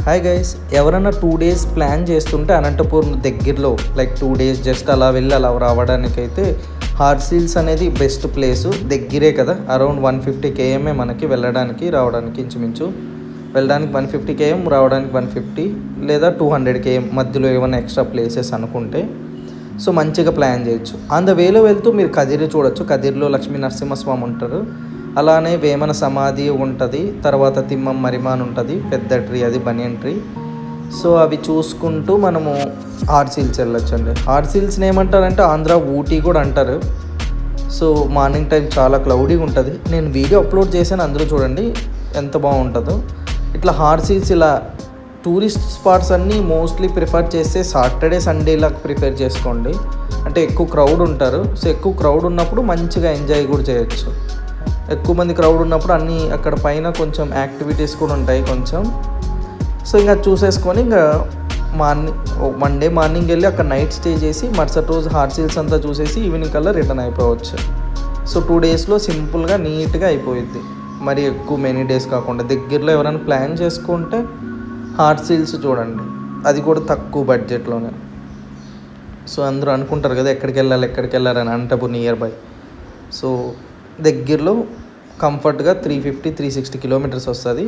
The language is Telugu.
హాయ్ గైస్, ఎవరైనా 2 days ప్లాన్ చేస్తుంటే అనంతపూర్ దగ్గరలో లైక్ 2 days జస్ట్ అలా వెళ్ళి అలా రావడానికైతే హార్స్ హిల్స్ అనేది బెస్ట్ ప్లేసు. దగ్గరే కదా, అరౌండ్ 150 km మనకి వెళ్ళడానికి రావడానికి. ఇంచుమించు వెళ్ళడానికి 150 km, రావడానికి 150 లేదా 200 km మధ్యలో ఏమైనా ఎక్స్ట్రా ప్లేసెస్ అనుకుంటే సో మంచిగా ప్లాన్ చేయొచ్చు. ఆన్ ద వేలో వెళ్తూ మీరు కదిరి చూడొచ్చు. కదిరిలో లక్ష్మీ నరసింహస్వామి ఉంటారు, అలానే వేమన సమాధి ఉంటుంది, తర్వాత తిమ్మం మరిమాన్ ఉంటుంది, పెద్ద ట్రీ అది బనియన్ ట్రీ. సో అవి చూసుకుంటూ మనము హార్స్ హిల్స్ వెళ్ళొచ్చు అండి. హార్స్ హిల్స్ని ఏమంటారంటే ఆంధ్ర ఊటీ కూడా అంటారు. సో మార్నింగ్ టైం చాలా క్లౌడీగా ఉంటుంది. నేను వీడియో అప్లోడ్ చేశాను, అందరూ చూడండి ఎంత బాగుంటుందో. ఇట్లా హార్స్ హిల్స్ ఇలా టూరిస్ట్ స్పాట్స్ అన్నీ మోస్ట్లీ ప్రిఫర్ చేస్తే సాటర్డే సండేలా ప్రిఫర్ చేసుకోండి, అంటే ఎక్కువ క్రౌడ్ ఉంటారు. సో ఎక్కువ క్రౌడ్ ఉన్నప్పుడు మంచిగా ఎంజాయ్ కూడా చేయొచ్చు. ఎక్కువ మంది క్రౌడ్ ఉన్నప్పుడు అన్నీ అక్కడ పైన కొంచెం యాక్టివిటీస్ కూడా ఉంటాయి కొంచెం. సో ఇంకా చూసేసుకొని ఇంకా వన్ డే మార్నింగ్ వెళ్ళి అక్కడ నైట్ స్టే చేసి మరుసటి రోజు హార్స్ హిల్స్ అంతా చూసేసి ఈవినింగ్ కల్లా రిటర్న్ అయిపోవచ్చు. సో 2 daysలో సింపుల్గా నీట్గా అయిపోయిద్ది. మరి ఎక్కువ మెనీ డేస్ కాకుండా దగ్గరలో ఎవరైనా ప్లాన్ చేసుకుంటే హార్స్ హిల్స్ చూడండి, అది కూడా తక్కువ బడ్జెట్లోనే. సో అందరూ అనుకుంటారు కదా ఎక్కడికి వెళ్ళాలని, అనంతపూర్ నియర్ బై. సో దగ్గరలో కంఫర్ట్గా 350-360 kilometers వస్తుంది.